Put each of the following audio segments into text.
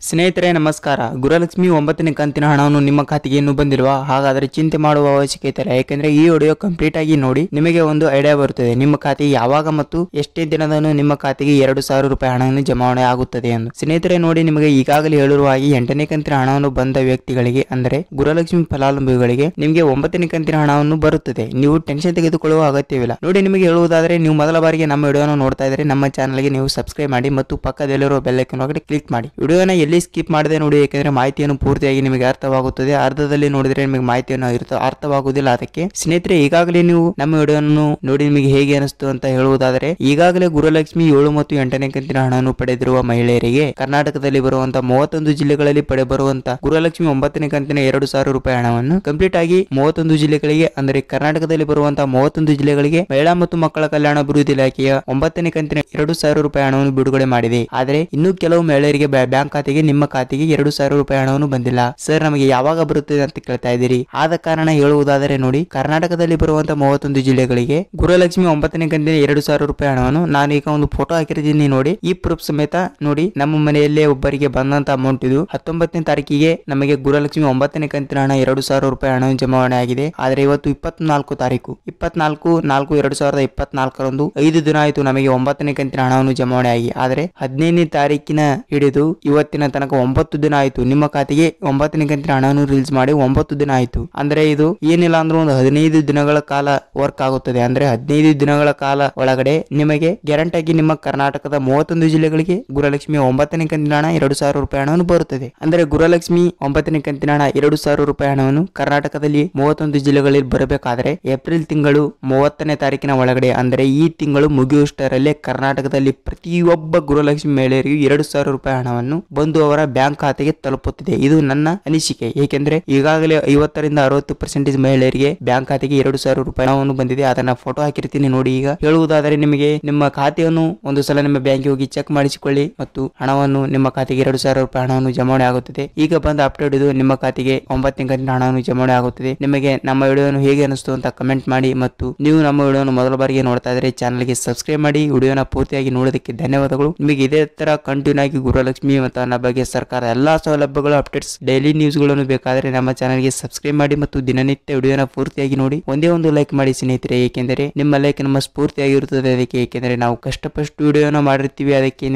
ಸ್ನೇಹಿತರೆ ನಮಸ್ಕಾರ. ಗೃಹಲಕ್ಷ್ಮಿ 9ನೇ ಕಂತಿನ ಹಣವನ್ನು ನಿಮ್ಮ ಖಾತೆಗೆ ಇನ್ನೂ ಬಂದಿಲ್ವಾ? ಹಾಗಾದರೆ ಚಿಂತೆ ಮಾಡುವ ಅವಶ್ಯಕತೆ ಇಲ್ಲ. ಯಾಕೆಂದ್ರೆ ಈ ವಿಡಿಯೋ ಕಂಪ್ಲೀಟ್ ಆಗಿ ನೋಡಿ ನಿಮಗೆ ಒಂದು ಐಡಿಯಾ ಬರುತ್ತದೆ ನಿಮ್ಮ ಖಾತೆಗೆ ಯಾವಾಗ ಮತ್ತು ಎಷ್ಟೇ ದಿನದಂದು ನಿಮ್ಮ ಖಾತೆಗೆ 2,000 ರೂಪಾಯಿ ಹಣವನ್ನು ಜಮಾವಣೆ ಆಗುತ್ತದೆ ಎಂದು. ಸ್ನೇಹಿತರೆ ನೋಡಿ, ನಿಮಗೆ ಈಗಾಗಲೇ ಹೇಳಿರುವ ಹಾಗೆ 8ನೇ ಕಂತಿನ ಹಣವನ್ನು ಬಂದ ವ್ಯಕ್ತಿಗಳಿಗೆ ಅಂದರೆ ಗೃಹಲಕ್ಷ್ಮಿ ಫಲಾನುಭವಿಗಳಿಗೆ ನಿಮಗೆ 9ನೇ ಕಂತಿನ ಹಣವನ್ನು ಬರುತ್ತದೆ. ನೀವು ಟೆನ್ಷನ್ ತೆಗೆದುಕೊಳ್ಳುವ ಅಗತ್ಯವಿಲ್ಲ. ನೋಡಿ, ನಿಮಗೆ ಹೇಳುವುದಾದರೆ ನೀವು ಮೊದಲ ಬಾರಿಗೆ ನಮ್ಮ ವಿಡಿಯೋನ ನೋಡ್ತಾ ಇದ್ದರೆ ನಮ್ಮ ಚಾನಲ್ಗೆ ನೀವು ಸಬ್ಸ್ಕ್ರೈಬ್ ಮಾಡಿ ಮತ್ತು ಪಕ್ಕದಲ್ಲಿರುವ ಬೆಲ್ ಐಕಾನ್ ಒಳಗಡೆ ಕ್ಲಿಕ್ ಮಾಡಿ. ವಿಡಿಯೋನ ಎಲ್ಲಿ ಸ್ಕಿಪ್ ಮಾಡದೆ ನೋಡಿ, ಯಾಕೆಂದ್ರೆ ಮಾಹಿತಿಯನ್ನು ಪೂರ್ತಿಯಾಗಿ ನಿಮಗೆ ಅರ್ಥವಾಗುತ್ತದೆ. ಅರ್ಧದಲ್ಲಿ ನೋಡಿದ್ರೆ ನಿಮಗೆ ಮಾಹಿತಿಯನ್ನು ಅರ್ಥವಾಗುವುದಿಲ್ಲ. ಅದಕ್ಕೆ ಸ್ನೇಹಿತರೆ, ಈಗಾಗಲೇ ನೀವು ನಮ್ಮ ವಿಡಿಯೋವನ್ನು ನೋಡಿ ನಿಮಗೆ ಹೇಗೆ ಅನಿಸ್ತು ಅಂತ ಹೇಳುವುದಾದರೆ, ಈಗಾಗಲೇ ಗೃಹಲಕ್ಷ್ಮಿ 7 ಮತ್ತು 8ನೇ ಕಂತಿನ ಹಣವನ್ನು ಪಡೆದಿರುವ ಮಹಿಳೆಯರಿಗೆ ಕರ್ನಾಟಕದಲ್ಲಿ ಬರುವಂತಹ 31 ಜಿಲ್ಲೆಗಳಲ್ಲಿ ಪಡೆಬರುವಂತಹ ಗೃಹಲಕ್ಷ್ಮಿ 9ನೇ ಕಂತಿನ 2,000 ರೂಪಾಯಿ ಹಣವನ್ನು ಕಂಪ್ಲೀಟ್ ಆಗಿ 31 ಜಿಲ್ಲೆಗಳಿಗೆ ಅಂದರೆ ಕರ್ನಾಟಕದಲ್ಲಿ ಬರುವಂತಹ 31 ಜಿಲ್ಲೆಗಳಿಗೆ ಮಹಿಳಾ ಮತ್ತು ಮಕ್ಕಳ ಕಲ್ಯಾಣ ಅಭಿವೃದ್ಧಿ ಇಲಾಖೆಯ 9ನೇ ಕಂತಿನ 2,000 ರೂಪಾಯಿ ಹಣವನ್ನು ಬಿಡುಗಡೆ ಮಾಡಿದೆ. ಆದರೆ ಇನ್ನೂ ಕೆಲವು ಮಹಿಳೆಯರಿಗೆ ಬ್ಯಾಂಕ್ ಖಾತೆಗೆ ನಿಮ್ಮ ಖಾತೆಗೆ 2,000 ರೂಪಾಯಿ ಹಣವನ್ನು ಬಂದಿಲ್ಲ. ಸರ್, ನಮಗೆ ಯಾವಾಗ ಬರುತ್ತದೆ ಅಂತ ಕೇಳ್ತಾ ಇದ್ದೀರಿ. ಆದ ಕಾರಣ ಹೇಳುವುದಾದರೆ ನೋಡಿ, ಕರ್ನಾಟಕದಲ್ಲಿ ಬರುವಂತಹ 31 ಜಿಲ್ಲೆಗಳಿಗೆ ಗೃಹಲಕ್ಷ್ಮಿ 9ನೇ ಕಂತಿನ 2,000 ರೂಪಾಯಿ ಹಣವನ್ನು ನಾನು ಈಗ ಒಂದು ಫೋಟೋ ಹಾಕಿರ್ತೀನಿ ನೋಡಿ. ಈ ಪ್ರೂಫ್ ಸಮೇತ ನೋಡಿ, ನಮ್ಮ ಮನೆಯಲ್ಲೇ ಒಬ್ಬರಿಗೆ ಬಂದಂತ ಅಮೌಂಟ್ ಇದು. 19ನೇ ತಾರೀಕಿಗೆ ನಮಗೆ ಗೃಹಲಕ್ಷ್ಮಿ 9ನೇ ಕಂತಿನ ಹಣ 2,000 ರೂಪಾಯಿ ಹಣ ಜಮಾವಣೆ ಆಗಿದೆ. ಆದರೆ ಇವತ್ತು 24 ತಾರೀಕು 24/4/2024ರಂದು 5 ದಿನ ಆಯಿತು ನಮಗೆ 9ನೇ ಕಂತಿನ ಹಣವನ್ನು ಜಮಾವಣೆ ಆಗಿ. ಆದರೆ 15ನೇ ತಾರೀಕಿನ ಹಿಡಿದು ಇವತ್ತಿನ ತನಕ 9 ದಿನ ಆಯಿತು. ನಿಮ್ಮ ಖಾತೆಗೆ 9ನೇ ಕಂತಿನ ಹಣವನ್ನು ರಿಲೀಸ್ ಮಾಡಿ 9 ದಿನ ಆಯಿತು. ಅಂದ್ರೆ ಇದು ಏನಿಲ್ಲ ಅಂದ್ರೆ ಒಂದು 15 ದಿನಗಳ ಕಾಲ ವರ್ಕ್ ಆಗುತ್ತದೆ. ಅಂದ್ರೆ 15 ದಿನಗಳ ಕಾಲ ಒಳಗಡೆ ನಿಮಗೆ ಗ್ಯಾರಂಟಿ ಆಗಿ ನಿಮ್ಮ ಕರ್ನಾಟಕದ 31 ಜಿಲ್ಲೆಗಳಿಗೆ ಗೃಹಲಕ್ಷ್ಮಿ 9ನೇ ಕಂತಿನ ಹಣ 2,000 ರೂಪಾಯಿ ಹಣವನ್ನು ಬರುತ್ತದೆ. ಅಂದ್ರೆ ಗೃಹಲಕ್ಷ್ಮಿ 9ನೇ ಕಂತಿನ ಹಣ 2,000 ರೂಪಾಯಿ ಹಣವನ್ನು ಕರ್ನಾಟಕದಲ್ಲಿ 31 ಜಿಲ್ಲೆಗಳಲ್ಲಿ ಬರಬೇಕಾದ್ರೆ ಏಪ್ರಿಲ್ ತಿಂಗಳು 30ನೇ ತಾರೀಕಿನ ಒಳಗಡೆ ಅಂದ್ರೆ ಈ ತಿಂಗಳು ಮುಗಿಯುವಷ್ಟರಲ್ಲಿ ಕರ್ನಾಟಕದಲ್ಲಿ ಪ್ರತಿಯೊಬ್ಬ ಗೃಹಲಕ್ಷ್ಮಿ ಮಹಿಳೆಯರಿಗೂ 2,000 ರೂಪಾಯಿ ಹಣವನ್ನು ಬಂದು ಅವರ ಬ್ಯಾಂಕ್ ಖಾತೆಗೆ ತಲುಪುತ್ತಿದೆ. ಇದು ನನ್ನ ಅನಿಸಿಕೆ. ಏಕೆಂದ್ರೆ ಈಗಾಗಲೇ 50ರಿಂದ 60% ಮಹಿಳೆಯರಿಗೆ ಬ್ಯಾಂಕ್ ಖಾತೆಗೆ 2,000 ರೂಪಾಯಿ ಹಣವನ್ನು ಬಂದಿದೆ. ಅದನ್ನ ಫೋಟೋ ಹಾಕಿರ್ತೀನಿ ನೋಡಿ. ಈಗ ಹೇಳುವುದಾದರೆ, ನಿಮಗೆ ನಿಮ್ಮ ಖಾತೆಯನ್ನು ಒಂದು ಸಲ ನಿಮ್ಮ ಬ್ಯಾಂಕಿಗೆ ಹೋಗಿ ಚೆಕ್ ಮಾಡಿಸಿಕೊಳ್ಳಿ ಮತ್ತು ಹಣವನ್ನು ನಿಮ್ಮ ಖಾತೆಗೆ 2,000 ರೂಪಾಯಿ ಹಣವನ್ನು ಜಮಾವಣೆ ಆಗುತ್ತದೆ. ಈಗ ಬಂದ ಅಪ್ಡೇಟ್ ಇದು. ನಿಮ್ಮ ಖಾತೆಗೆ 9ನೇ ಕಂತಿನ ಹಣವನ್ನು ಜಮಾವಣೆ ಆಗುತ್ತದೆ. ನಿಮಗೆ ನಮ್ಮ ವಿಡಿಯೋನು ಹೇಗೆ ಅನಿಸ್ತು ಅಂತ ಕಮೆಂಟ್ ಮಾಡಿ ಮತ್ತು ನೀವು ನಮ್ಮ ವಿಡಿಯೋನು ಮೊದಲ ಬಾರಿಗೆ ನೋಡ್ತಾ ಇದ್ರೆ ಚಾನಲ್ಗೆ ಸಬ್ಸ್ಕ್ರೈಬ್ ಮಾಡಿ. ವಿಡಿಯೋನ ಪೂರ್ತಿಯಾಗಿ ನೋಡೋದಕ್ಕೆ ಧನ್ಯವಾದಗಳು. ನಿಮಗೆ ಇದೇ ತರ ಕಂಟಿನ್ಯೂ ಆಗಿ ಗೃಹಲಕ್ಷ್ಮಿ ಮತ್ತು ನನ್ನ ಬಗ್ಗೆ ಸರ್ಕಾರ ಎಲ್ಲಾ ಸೌಲಭ್ಯಗಳು ಅಪ್ಡೇಟ್ಸ್ ಡೈಲಿ ನ್ಯೂಸ್ಗಳನ್ನು ಬೇಕಾದರೆ ನಮ್ಮ ಚಾನಲ್ಗೆ ಸಬ್ಸ್ಕ್ರೈಬ್ ಮಾಡಿ ಮತ್ತು ದಿನನಿತ್ಯ ವಿಡಿಯೋನ ಪೂರ್ತಿಯಾಗಿ ನೋಡಿ. ಒಂದೇ ಒಂದು ಲೈಕ್ ಮಾಡಿ ಸ್ನೇಹಿತರೆ, ಏಕೆಂದರೆ ನಿಮ್ಮ ಲೈಕ್ ನಮ್ಮ ಸ್ಫೂರ್ತಿಯಾಗಿರುತ್ತದೆ. ಅದಕ್ಕೆ ಏಕೆಂದರೆ ನಾವು ಕಷ್ಟಪಟ್ಟು ವಿಡಿಯೋನ ಮಾಡಿರ್ತೀವಿ. ಅದಕ್ಕೆ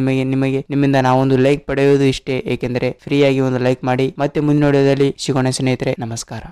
ನಿಮ್ಮಿಂದ ನಾವೊಂದು ಲೈಕ್ ಪಡೆಯುವುದು ಇಷ್ಟೇ. ಏಕೆಂದರೆ ಫ್ರೀ ಆಗಿ ಒಂದು ಲೈಕ್ ಮಾಡಿ. ಮತ್ತೆ ಮುಂದಿನ ವಿಡಿಯೋದಲ್ಲಿ ಸಿಗೋಣ ಸ್ನೇಹಿತರೆ. ನಮಸ್ಕಾರ.